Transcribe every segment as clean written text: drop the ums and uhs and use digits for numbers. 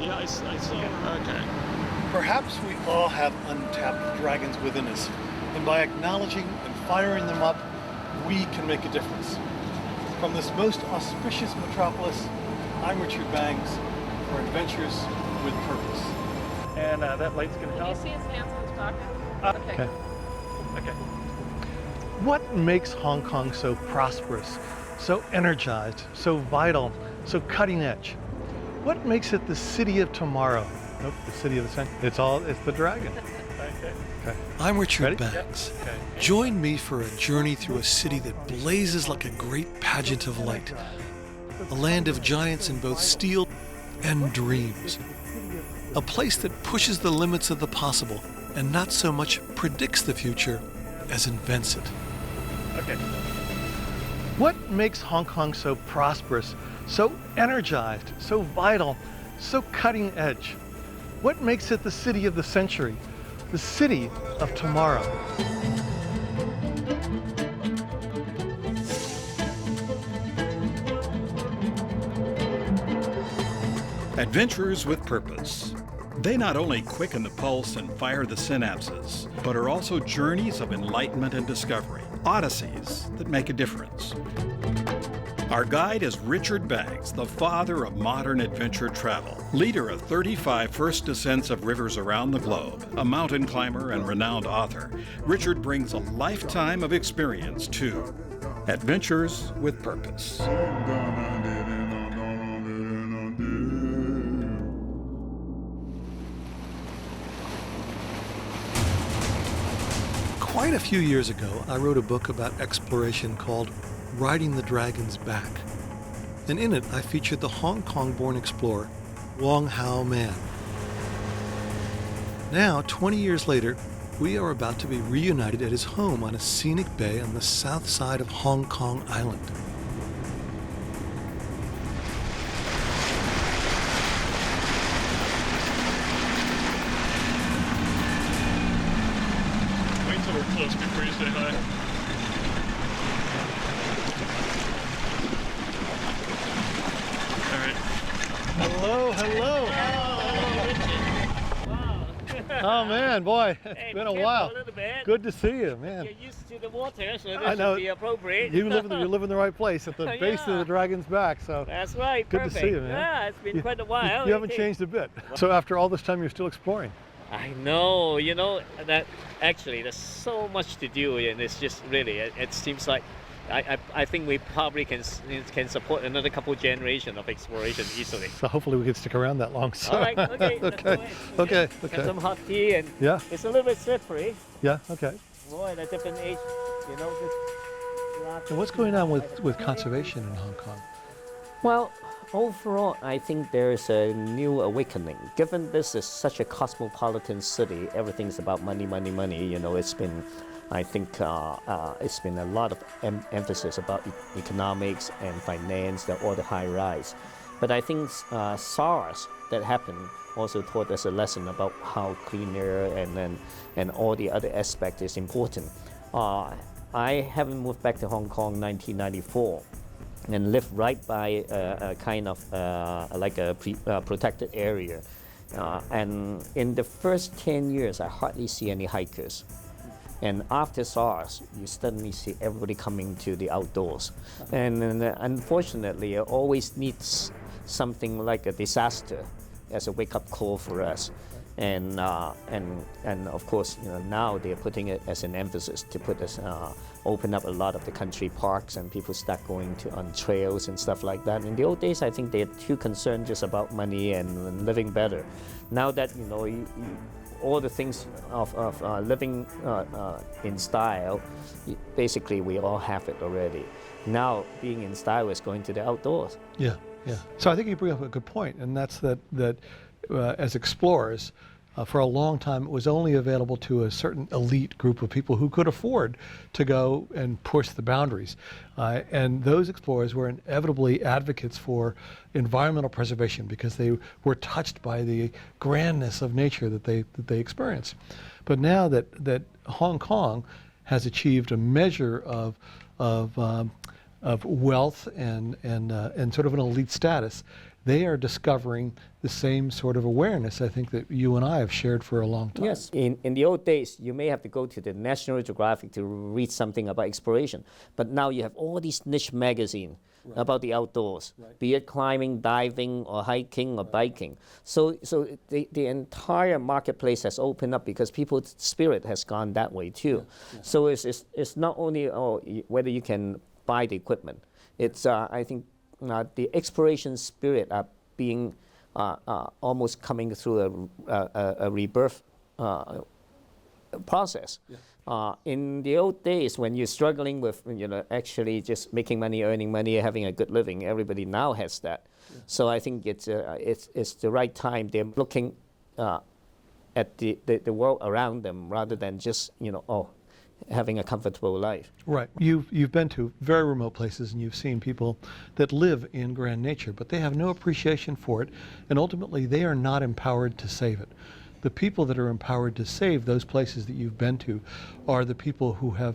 Yeah, I saw. Okay. Perhaps we all have untapped dragons within us, and by acknowledging and firing them up, we can make a difference. From this most auspicious metropolis, I'm Richard Banks for Adventures with Purpose. And that light's gonna Can help. you see his hands when he's talking? Okay. Okay. What makes Hong Kong so prosperous, so energized, so vital, so cutting edge? What makes it the city of tomorrow? Nope, the city of the century. It's the dragon. Okay. I'm Richard Ready? Banks. Yep. Okay. Join me for a journey through a city that blazes like a great pageant of light, a land of giants in both steel and dreams, a place that pushes the limits of the possible and not so much predicts the future as invents it. Okay. What makes Hong Kong so prosperous, so energized, so vital, so cutting edge? What makes it the city of the century, the city of tomorrow? Adventures with Purpose. They not only quicken the pulse and fire the synapses, but are also journeys of enlightenment and discovery, odysseys that make a difference. Our guide is Richard Banks, the father of modern adventure travel, leader of 35 first descents of rivers around the globe, a mountain climber and renowned author. Richard brings a lifetime of experience to Adventures with Purpose. Quite a few years ago, I wrote a book about exploration called Riding the Dragon's Back. And in it, I featured the Hong Kong-born explorer, Wong Hao Man. Now, 20 years later, we are about to be reunited at his home on a scenic bay on the south side of Hong Kong Island. Wait till we're close before you say hi. All right. Hello, hello. Oh man, boy, it's been a while. Good to see you, man. You're used to the water, so I this know. should be appropriate. You live in the right place at the base of Yeah. the dragon's back, so That's right, good perfect. to see you, man. Yeah, it's been quite a while. you haven't isn't it? changed a bit. So after all this time, you're still exploring. I know, that actually there's so much to do, and it's just really, it seems like I think we probably can support another couple generation of exploration easily. So hopefully we can stick around that long. So. All right, okay. let's go okay, ahead. okay, Have okay. some hot tea, and Yeah, it's a little bit slippery. yeah, okay. Boy, at a different age, And what's going on with conservation in Hong Kong? Well, overall, I think there is a new awakening. Given this is such a cosmopolitan city, everything's about money, money, money. It's been, I think, it's been a lot of emphasis about economics and finance, all the high rise. But I think SARS that happened also taught us a lesson about how clean air and all the other aspects is important. I haven't moved back to Hong Kong 1994. And live right by a kind of like a protected area. And in the first 10 years, I hardly see any hikers. And after SARS, you suddenly see everybody coming to the outdoors. And unfortunately, it always needs something like a disaster as a wake-up call for us. And of course, now they're putting it as an emphasis to put us open up a lot of the country parks, and people start going on trails and stuff like that. In the old days, I think they're too concerned just about money and living better. Now that all the things of living in style, basically we all have it already. Now being in style is going to the outdoors. Yeah, yeah. So I think you bring up a good point, and that's that as explorers, for a long time, it was only available to a certain elite group of people who could afford to go and push the boundaries. And those explorers were inevitably advocates for environmental preservation because they were touched by the grandness of nature that they experienced. But now that Hong Kong has achieved a measure of wealth and sort of an elite status, they are discovering the same sort of awareness, I think, that you and I have shared for a long time. Yes, in the old days, you may have to go to the National Geographic to read something about exploration, but now you have all these niche magazines about the outdoors, be it climbing, diving, or hiking, or biking. So the entire marketplace has opened up because people's spirit has gone that way too. So it's not only whether you can buy the equipment. It's I think the exploration spirit are being almost coming through a rebirth process. In the old days, when you're struggling with, actually just making money, earning money, having a good living, everybody now has that. So I think it's the right time. They're looking at the world around them rather than just having a comfortable life. Right. You've been to very remote places and you've seen people that live in grand nature, but they have no appreciation for it, and ultimately they are not empowered to save it. The people that are empowered to save those places that you've been to are the people who have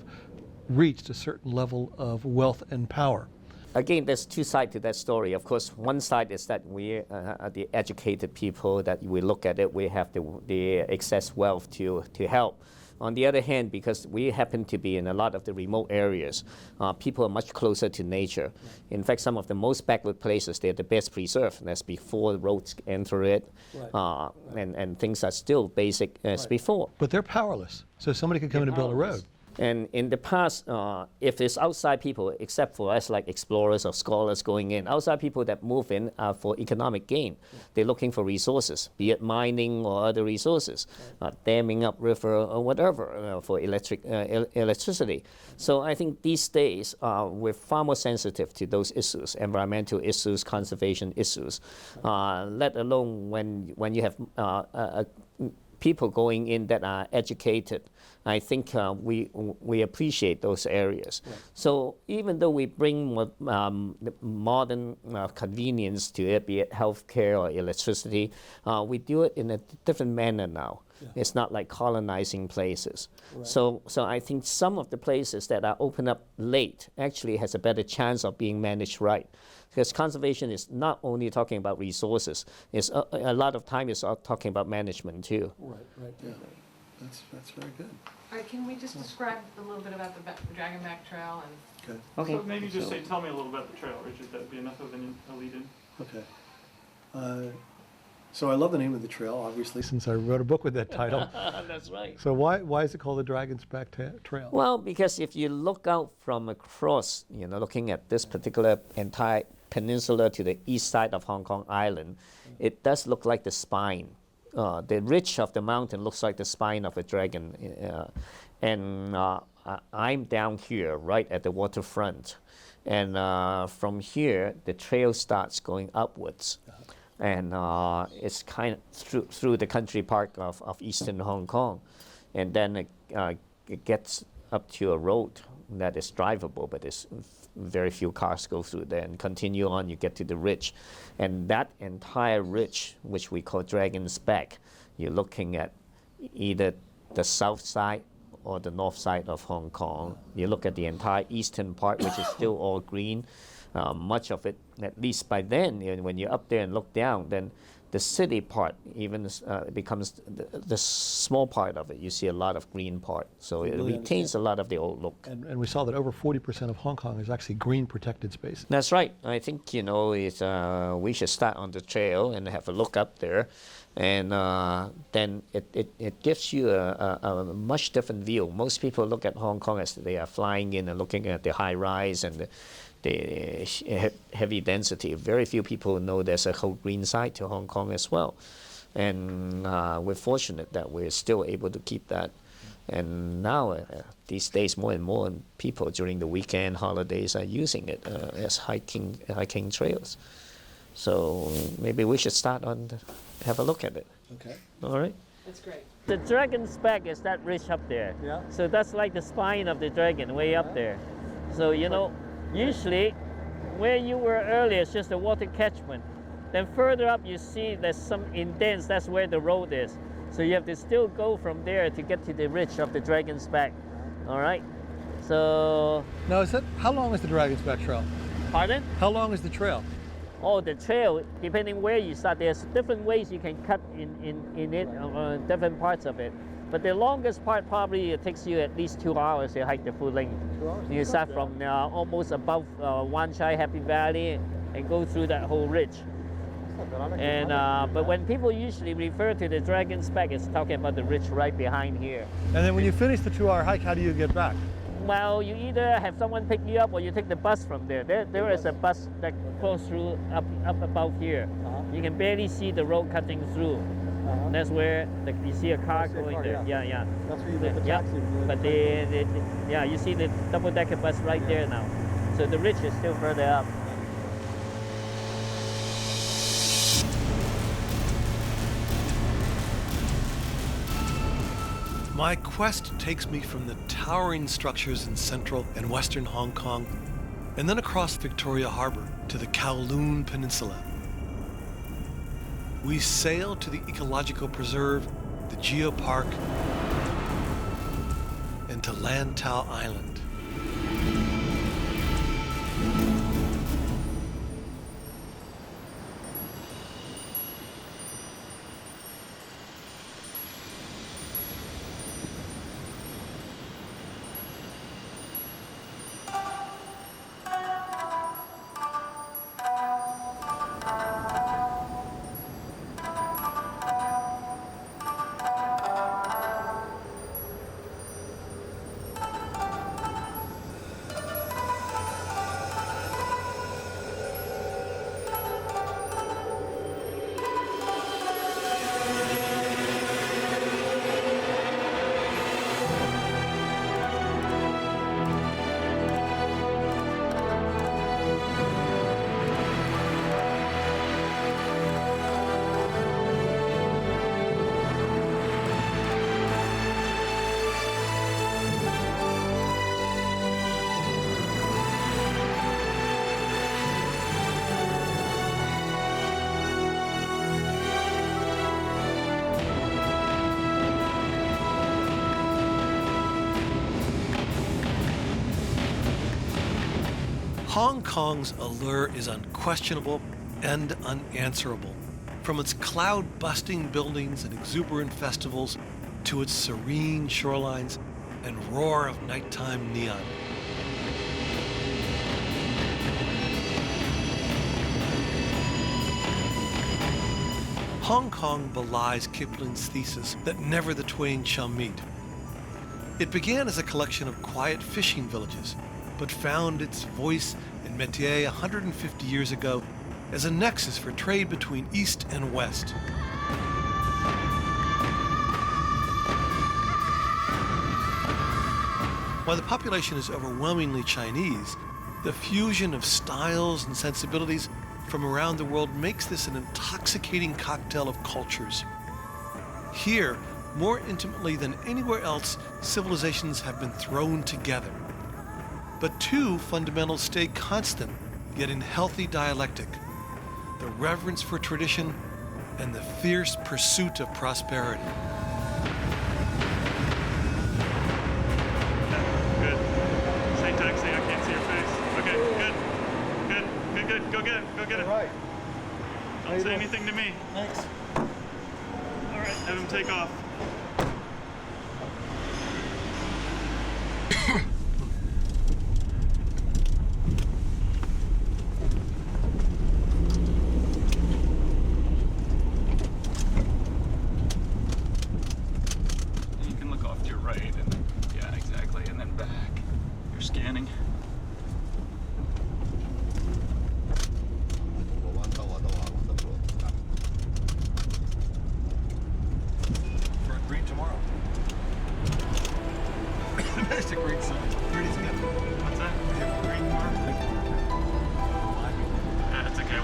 reached a certain level of wealth and power. Again, there's two sides to that story. Of course, one side is that we are the educated people, that we look at it, we have the excess wealth to help. On the other hand, because we happen to be in a lot of the remote areas, people are much closer to nature. In fact, some of the most backward places, they're the best preserved. That's before the roads enter it, and things are still basic as before. But they're powerless, so somebody could come in and build a road. And in the past, if it's outside people, except for us like explorers or scholars going in, outside people that move in are for economic gain. They're looking for resources, be it mining or other resources, damming up river or whatever for electricity. So I think these days we're far more sensitive to those issues, environmental issues, conservation issues, let alone when you have people going in that are educated. I think we appreciate those areas. So even though we bring modern convenience to it, be it healthcare or electricity, we do it in a different manner now. It's not like colonizing places. So I think some of the places that are opened up late actually has a better chance of being managed right. Because conservation is not only talking about resources, it's a lot of time it's talking about management too. Right, yeah. That's very good. All right, can we just describe a little bit about the Dragonback Trail and Okay. Okay. So maybe just tell me a little about the trail, Richard. That'd be enough of a lead-in. Okay. So I love the name of the trail, obviously, since I wrote a book with that title. That's right. So why is it called the Dragon's Back Trail? Well, because if you look out from across, looking at this particular entire peninsula to the east side of Hong Kong Island, it does look like the spine. The ridge of the mountain looks like the spine of a dragon. And I'm down here, right at the waterfront. And from here, the trail starts going upwards. And it's kind of through the country park of eastern Hong Kong. And then it gets up to a road that is drivable, but it's very few cars go through there. And continue on, you get to the ridge. And that entire ridge, which we call Dragon's Back, you're looking at either the south side or the north side of Hong Kong. You look at the entire eastern part, which is still all green. Much of it, at least by then, when you're up there and look down, then the city part even becomes the small part of it. You see a lot of green part, so it retains a lot of the old look. And we saw that over 40% of Hong Kong is actually green protected space. That's right. I think we should start on the trail and have a look up there, and then it gives you a much different view. Most people look at Hong Kong as they are flying in and looking at the high rise and the heavy density. Very few people know there's a whole green side to Hong Kong as well. And we're fortunate that we're still able to keep that. And now, these days, more and more people during the weekend holidays are using it as hiking trails. So maybe we should start have a look at it. Okay. All right? that's great. The dragon's back is that ridge up there. Yeah. So that's like the spine of the dragon way up there. So, usually where you were earlier is just a water catchment. Then further up you see there's some indents, that's where the road is. So you have to still go from there to get to the ridge of the Dragon's Back. All right? So, Now, how long is the Dragon's Back Trail? pardon? How long is the trail? Oh, the trail, depending where you start, there's different ways you can cut in it, different parts of it. But the longest part probably it takes you at least 2 hours to hike the full length. 2 hours? You start from almost above Wan Chai Happy Valley and go through that whole ridge. And but when people usually refer to the Dragon's Back, it's talking about the ridge right behind here. And then when you finish the 2-hour hike, how do you get back? Well, you either have someone pick you up or you take the bus from there. There is a bus that goes through up above here. You can barely see the road cutting through. That's where you see a car going there. Yeah. That's where you get the taxi. But yeah, you see the double-decker bus right there now. So the ridge is still further up. My quest takes me from the towering structures in central and western Hong Kong, and then across Victoria Harbor to the Kowloon Peninsula. We sail to the ecological preserve, the Geopark, and to Lantau Island. Hong Kong's allure is unquestionable and unanswerable. From its cloud-busting buildings and exuberant festivals to its serene shorelines and roar of nighttime neon. Hong Kong belies Kipling's thesis that never the twain shall meet. It began as a collection of quiet fishing villages, but found its voice and métier 150 years ago as a nexus for trade between East and West. While the population is overwhelmingly Chinese, the fusion of styles and sensibilities from around the world makes this an intoxicating cocktail of cultures. Here, more intimately than anywhere else, civilizations have been thrown together. But two fundamentals stay constant, yet in healthy dialectic: the reverence for tradition and the fierce pursuit of prosperity. Good. Say taxi, I can't see your face. Okay, good. Go get it. Go get it. Right. Don't say anything to me. Thanks. All right, have him take off. You can look off to your right, and yeah, exactly, and then back. You're scanning. For a green tomorrow. There's a green sign. What's that? Green tomorrow? That's okay.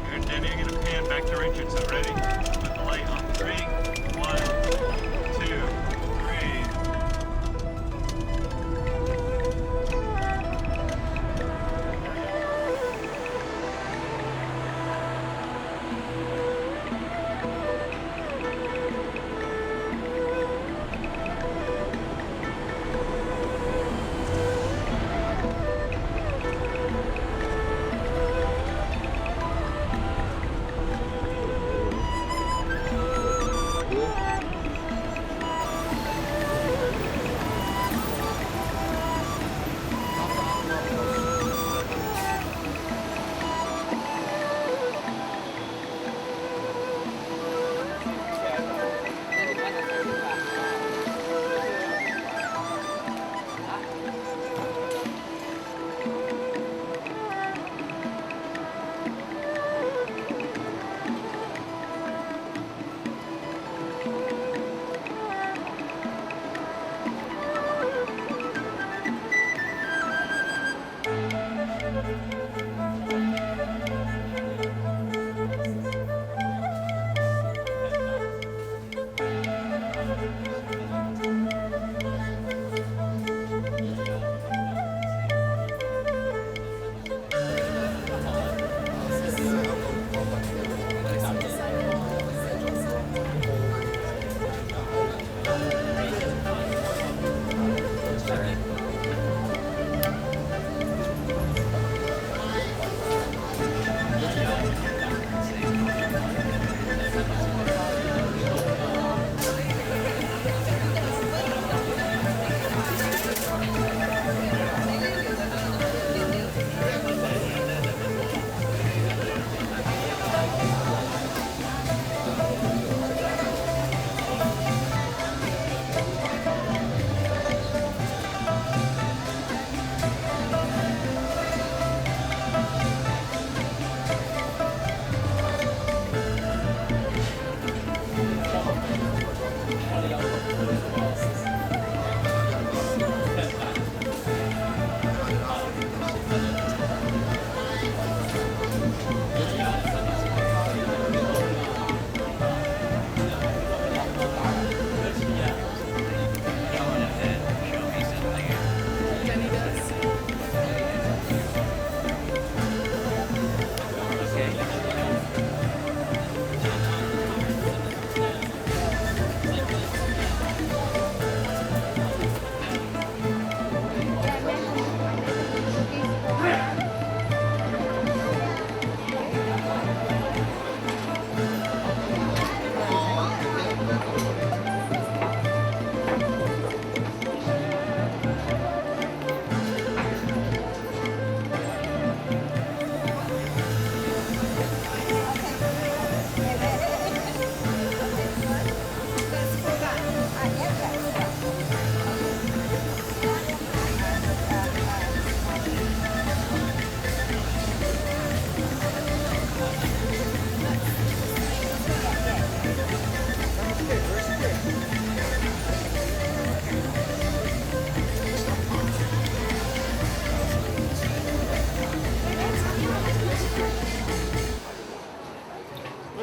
Here, Danny, I'm gonna pan back to Richardson. Ready? Put the light on. 3, 1, 2, 3.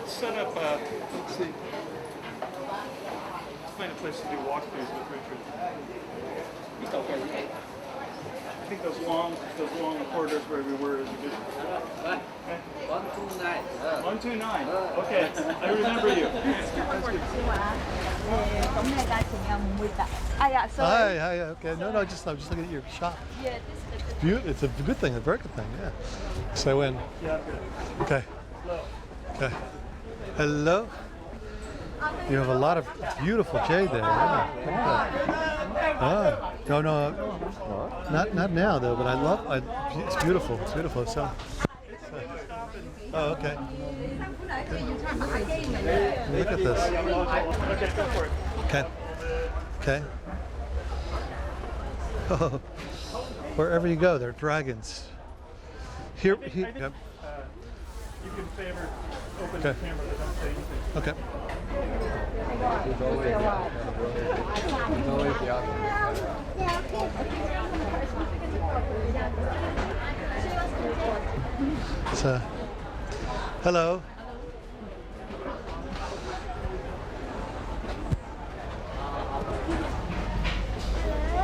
let's set up. Let's see. Find a place to do walkthroughs with Richard. I think those long corridors where we were is a good. 129. 129. Okay, I remember you. Tổng này là chừng 18. Ah, yeah, sorry. Hi. Okay. No, I'm just looking at your shop. Yeah, this is the It's a good thing, a very good thing. Yeah. So when. Yeah, good. Okay. Okay. Hello. You have a lot of beautiful jade there. Yeah. No, not now though. But it's beautiful. It's beautiful. So. Oh, okay. Look at this. Okay, go for it. Okay. Oh, wherever you go, there are dragons. Here. I think, Yep. you can favor open Okay. the camera, but don't say anything. Okay. So, hello.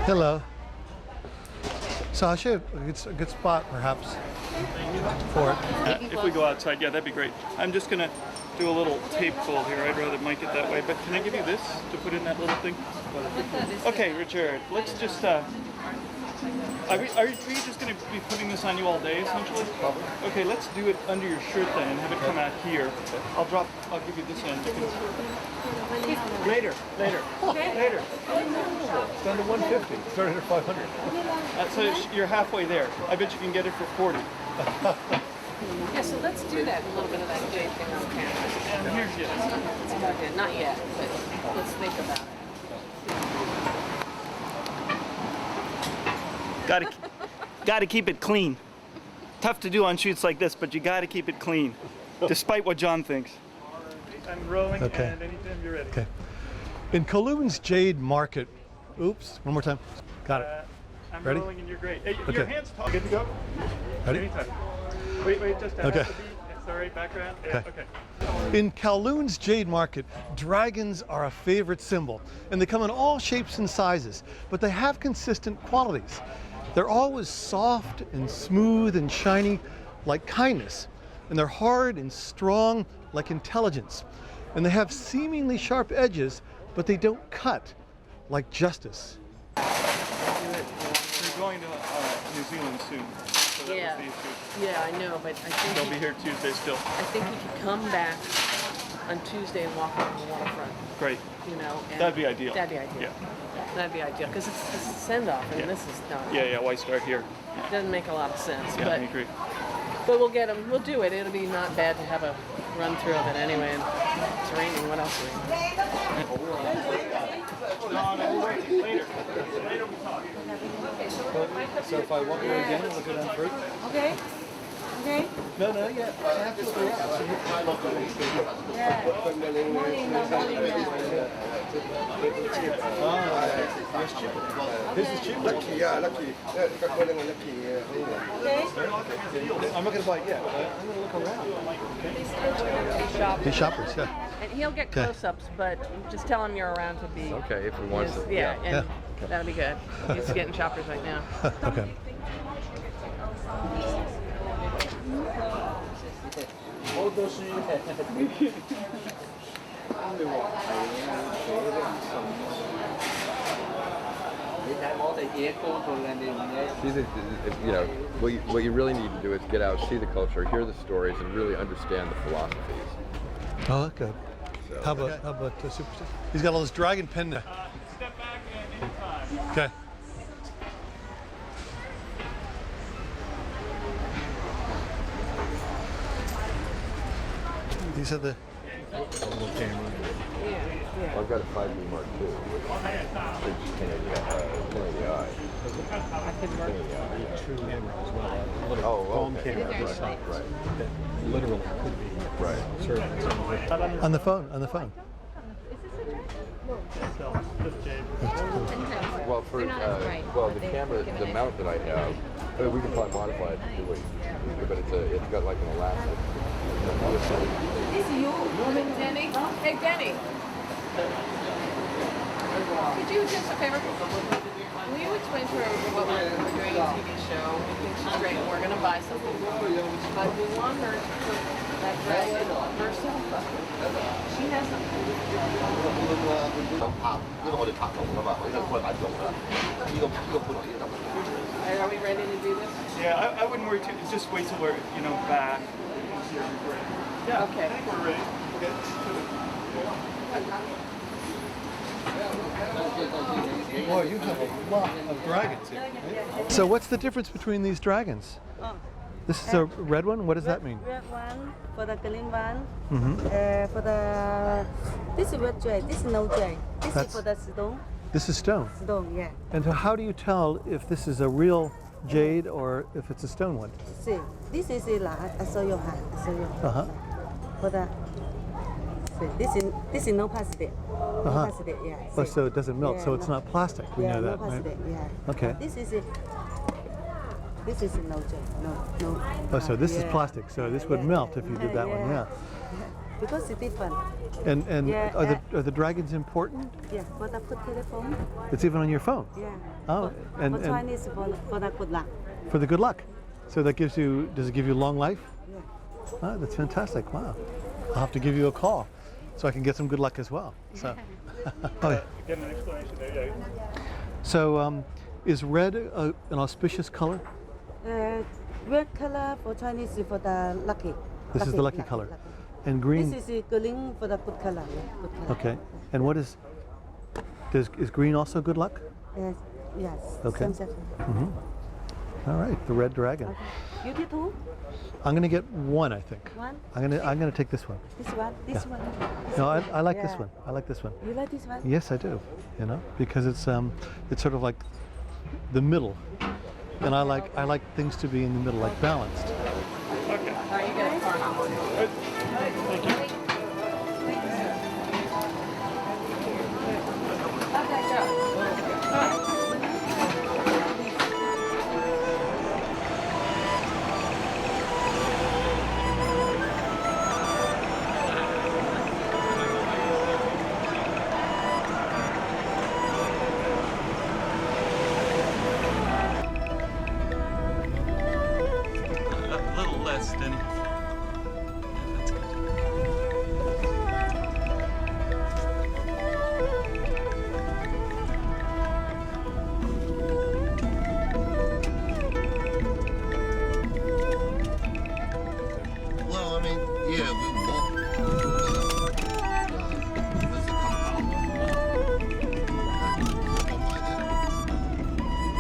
Hello. So I'll show you a good spot, perhaps, for it. If we go outside, yeah, that'd be great. I'm just gonna do a little tape fold here. I'd rather mic it that way, but can I give you this to put in that little thing? Okay, Richard, let's just, are you just gonna be putting this on you all day, essentially? Probably. Okay, let's do it under your shirt then and have it come out here. I'll give you this end. You can... Later. It's down to 150. Started at 500. So you're halfway there. I bet you can get it for 40. Yeah, so let's do that, a little bit of that jade thing on camera. And here's yes. Not yet, but let's think about it. Gotta keep it clean. Tough to do on shoots like this, but you gotta keep it clean, despite what John thinks. I'm rolling, Okay. and anytime you're ready. Okay. In Kowloon's Jade Market. Oops. One more time. Got it. I'm Ready? rolling and you're great. Hey, Okay. your hands tall. Good to go? Ready? Anytime. Wait, just Okay. has to be. Sorry, background. Yeah, okay. In Kowloon's Jade Market, dragons are a favorite symbol, and they come in all shapes and sizes, but they have consistent qualities. They're always soft and smooth and shiny like kindness, and they're hard and strong like intelligence. And they have seemingly sharp edges, but they don't cut like justice. We're going to New Zealand soon, so that Yeah. was the issue. Yeah, I know, but I think They'll be here Tuesday still. I think you could come back on Tuesday and walk on the waterfront, Great. you know. And That'd be ideal. That'd be ideal. Yeah. That'd be ideal, because it's a send-off, and Yeah. this is not. Yeah, why start here? Doesn't make a lot of sense, Yeah, but I agree. we'll get them. We'll do it. It'll be not bad to have a run through of it anyway. And it's raining. What else? No, we'll wait later. Later we talk. So if I walk away again, I'll go down first? Okay. Okay. No, yeah. I have to go Yeah. Morning now. This is cheap. Lucky, yeah, lucky. Yeah, got one lucky. Okay. I'm not going to buy it yet. I'm going to look around. These shoppers, yeah. And he'll get Okay. close-ups, but just tell him you're around to be. Okay, if he wants Yes, to. yeah, and Yeah. that'll be good. He's getting shoppers right now. Okay. See the, you know, what you really need to do is get out, see the culture, hear the stories, and really understand the philosophies. Oh, that's good. How about Superstar? He's got all this dragon pen there. Step back and anytime. Okay. These are the Well, I've got a 5D Mark II, which is Eye. true camera as well. Oh, Phone okay. camera Yeah, this size. right. That literally could be Right. on the phone. On the phone. Well, for the camera, the mount that I have, we can probably modify it to do what you do, but it's got like an elastic This is you. Denny? Hey, Denny. Could you do us a favor? Will you explain to her what we're doing a TV show? We think she's great. We're going to buy something. But we want her to put that dragon herself up. She has something. Are we ready to do this? Yeah, I wouldn't worry too. Just wait till we're, back. Yeah, Okay. I think we're ready. Boy, you have a lot of dragons here. So what's the difference between these dragons? Oh. This is a red one? What does that mean? Red one for the green one. Mm-hmm. For the this is red jade. This is no jade. This That's- is for the stone. This is stone. Stone, yeah. And so how do you tell if this is a real jade or if it's a stone one? See, this is I show you. I show you. Uh-huh. For the see, this is no plastic. No Uh-huh. plastic, yeah. Oh, see. so it doesn't melt, Yeah, so it's no- not plastic. We yeah, know no that, right? plastic, yeah. Okay. This is it. This is no jade. No. Oh, so this is yeah. plastic, so this would Yeah, melt yeah, if you did that one, yeah. Because it's different. And Yeah, are the dragons important? Yeah, for the put telephone. It's even on your phone. Yeah. Oh, for, and- for Chinese for the good luck. For the good luck. So that gives you, does it give you long life? Yeah. Oh, that's fantastic. Wow. I'll have to give you a call so I can get some good luck as well. So, oh, yeah. Get an explanation there, yeah. So is red an auspicious color? Red color for Chinese is for the lucky. This is the lucky color. And green, This is green for the good color. Yeah, good color. okay. And what is green also good luck? Yes. Yes. Okay. Same second. All right, the red dragon. Okay. You did two? I'm gonna get one, I think. One? I'm gonna take this one. This one? This one? No, I like this Yeah. one. I like this one. You like this one? Yes, I do. Because it's sort of like the middle, and I like things to be in the middle, like balanced. Okay. Are you going to Good. Thank you. How'd that go? A little less than. Yeah, that's good. Well, I mean, yeah, we walked what's the compound? Something like that.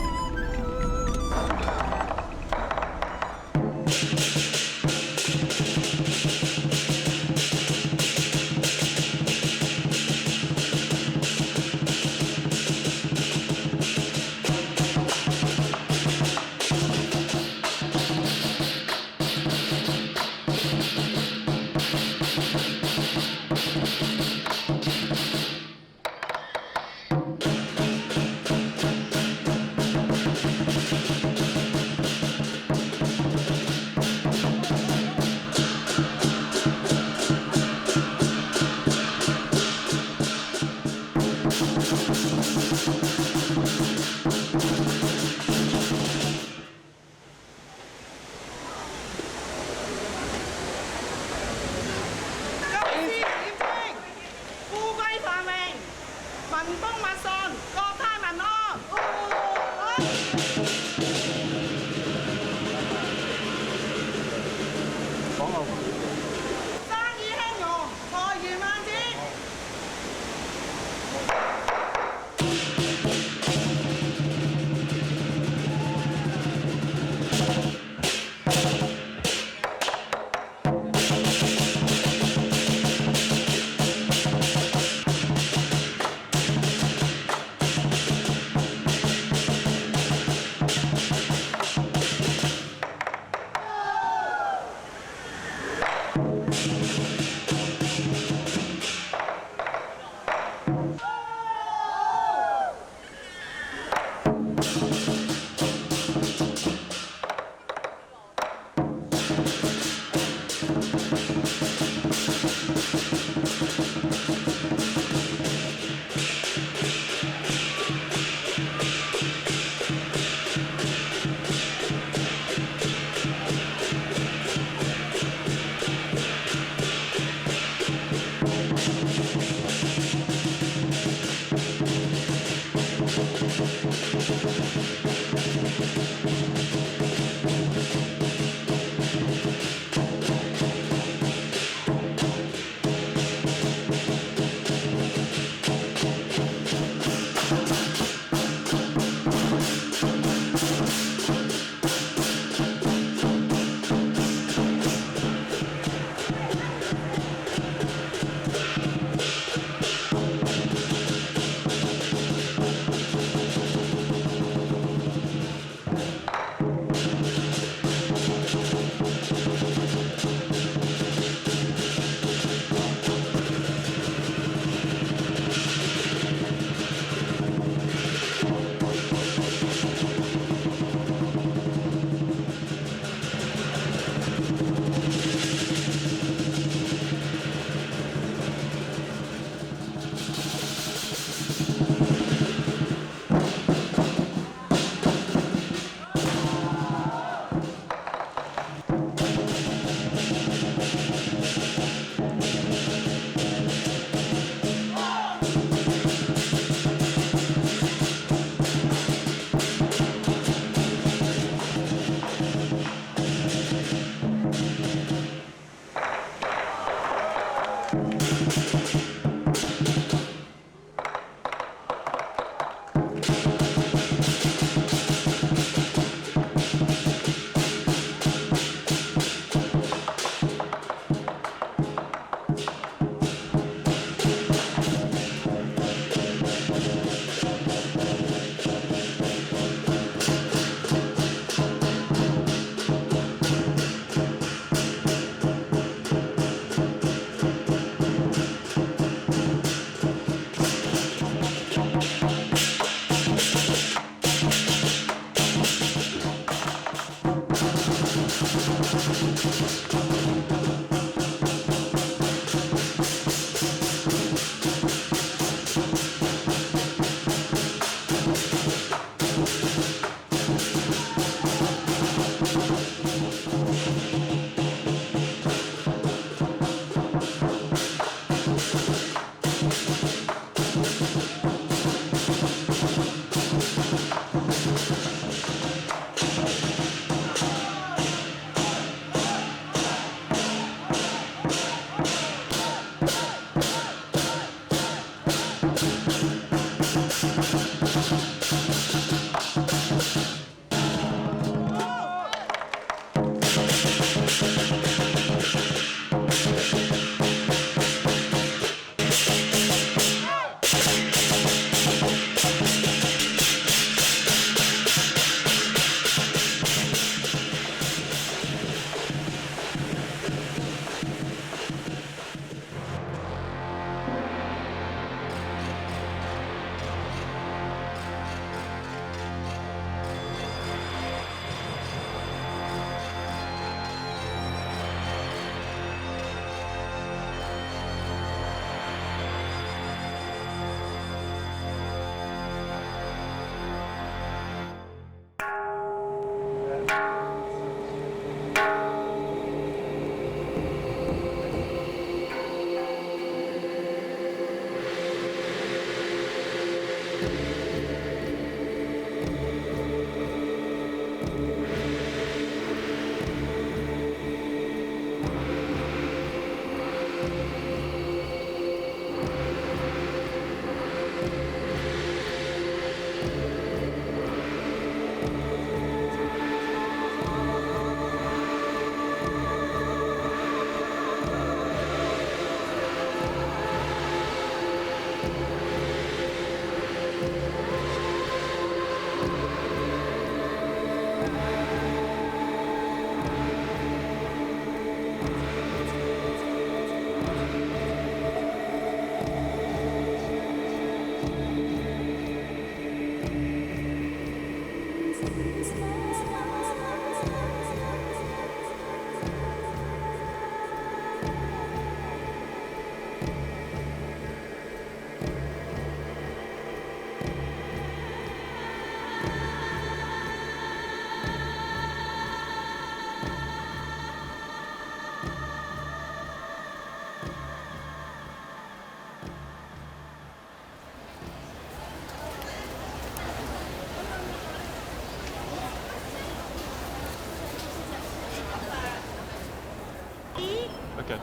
Okay.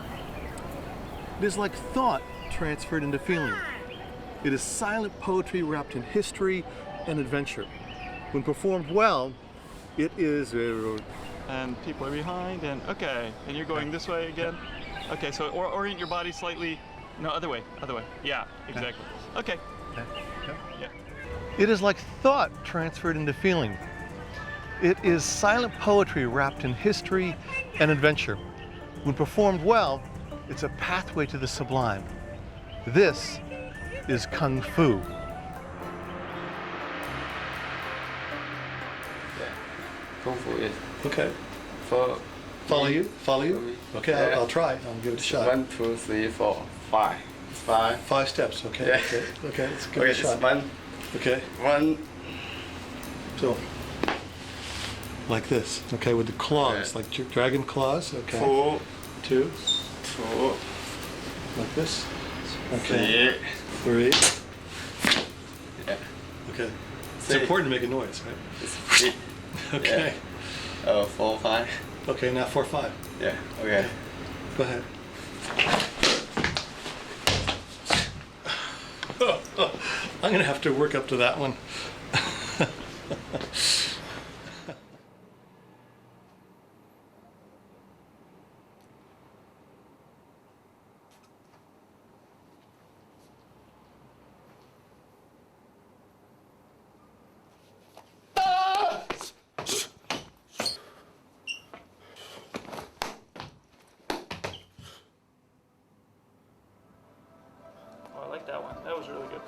It is like thought transferred into feeling. It is silent poetry wrapped in history and adventure. When performed well, it is... And people are behind, and okay. And you're going this way again? Okay, so orient your body slightly. No, other way, other way. Yeah, exactly. Okay. Yeah. It is like thought transferred into feeling. It is silent poetry wrapped in history and adventure. When performed well, it's a pathway to the sublime. This is Kung Fu. Kung Fu is Okay. follow you. Follow you? Okay, Yeah. I'll try. I'll give it a shot. 1, 2, 3, 4, 5. 5. 5 steps, okay? Yeah. Okay, let's give Okay, it a shot. it's 1. Okay, 1. so like this, okay, with the claws, Yeah. like dragon claws, okay. 4, 2, 2, like this, okay. 3. 3, Yeah. okay. It's See? important to make a noise, right? It's 3. Okay. 4, 5. Okay, now 4, 5. Yeah. Okay. Go ahead. I'm gonna have to work up to that one. Oh, I like that one. That was really good.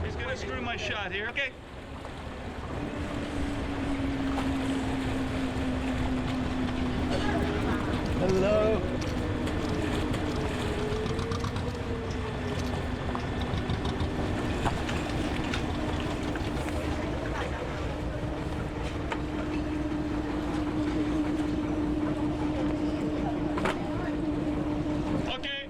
He's gonna screw my shot here. Okay. Hello. Okay.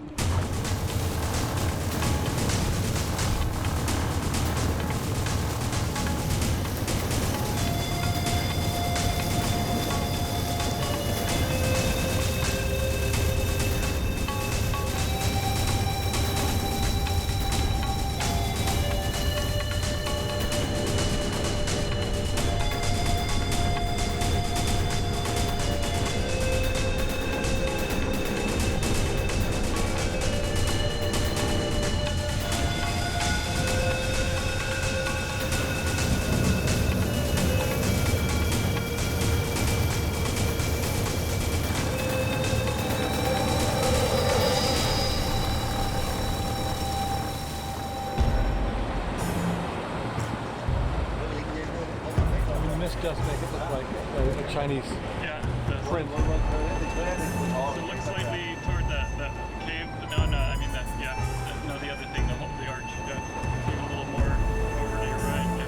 This does make it look like a Chinese Yeah. It does. print. So it looks slightly toward the cave, but no, I mean that. Yeah. No, the other thing, the arch. Yeah. Even a little more over to your right. Yeah.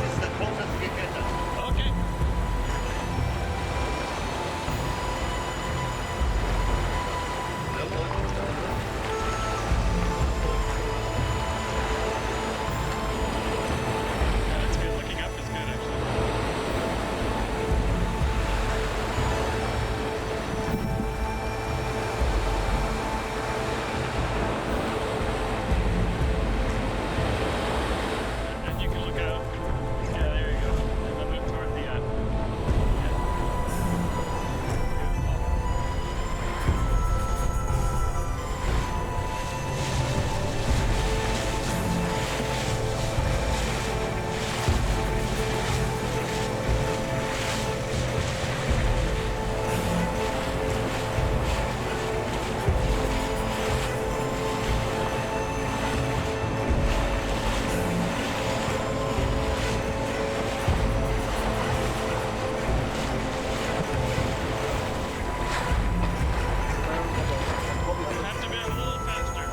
This is the closest we get. Okay. Yeah, that's good. Looking up is good, actually. And you can look out. Yeah, there you go. And then move toward the yeah. Have to be a little faster.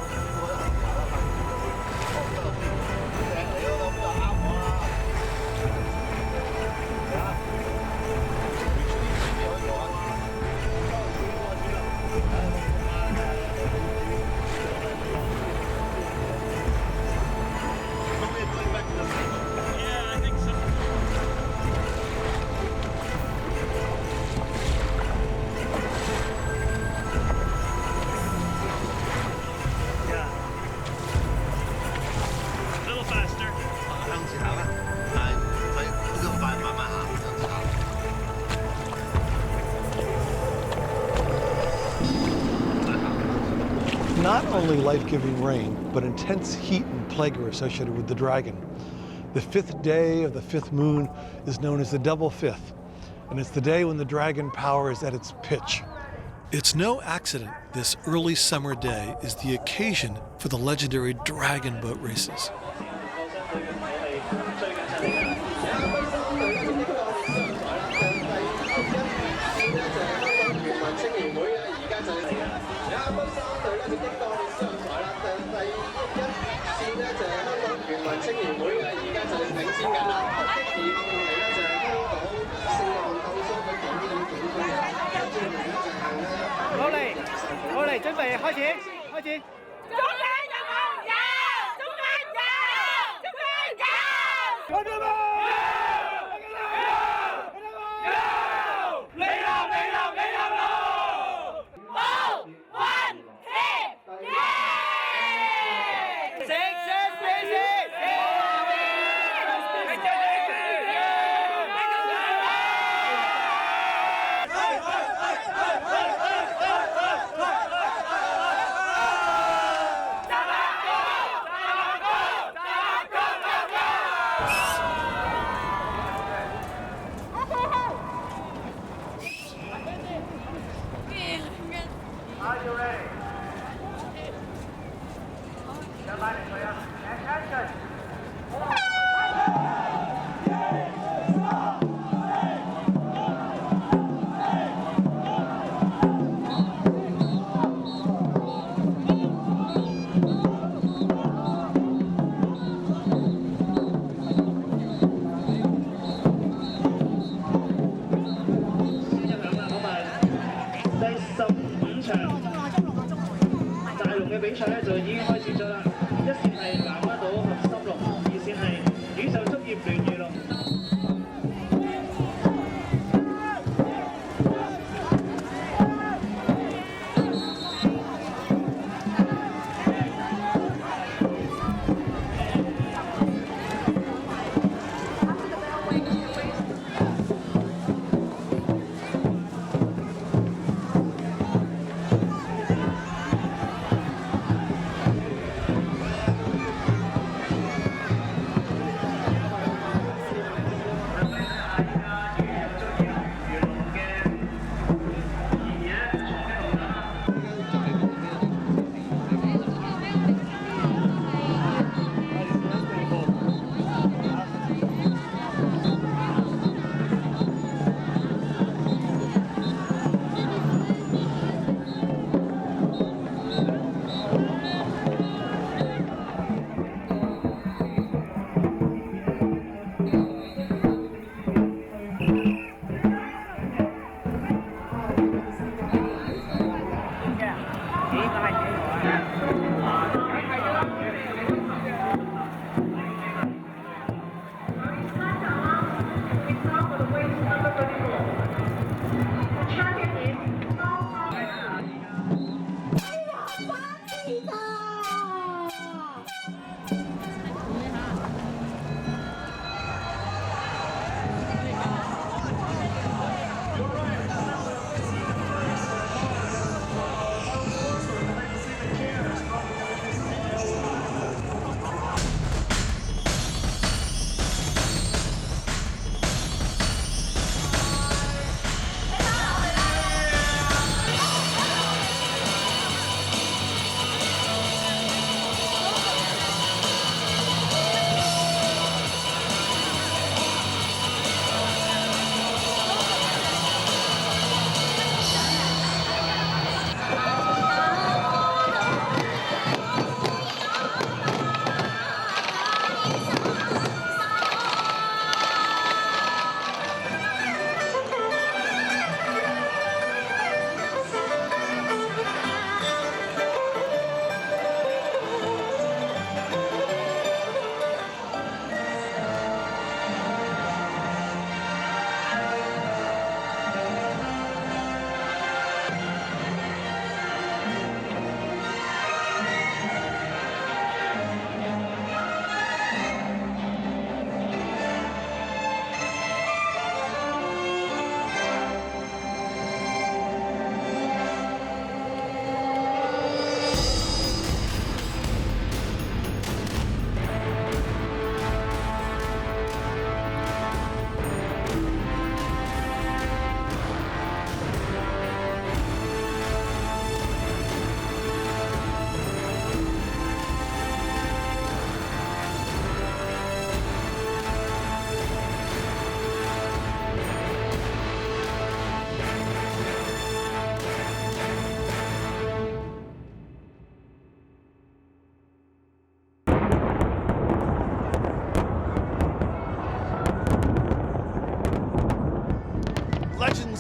Yeah, I think so. Yeah. A little faster. 向前啦，係佢呢個快慢慢行就差。 Not only life-giving rain, but intense heat and plague are associated with the dragon. The fifth day of the fifth moon is known as the double fifth, and it's the day when the dragon power is at its pitch. It's no accident this early summer day is the occasion for the legendary Dragon Boat races.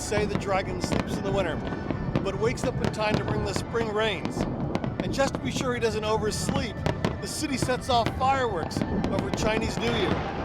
say the dragon sleeps in the winter, but wakes up in time to bring the spring rains. And just to be sure he doesn't oversleep, the city sets off fireworks over Chinese New Year.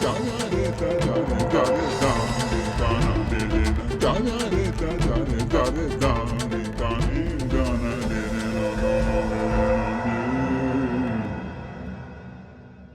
da da da da da da da da da da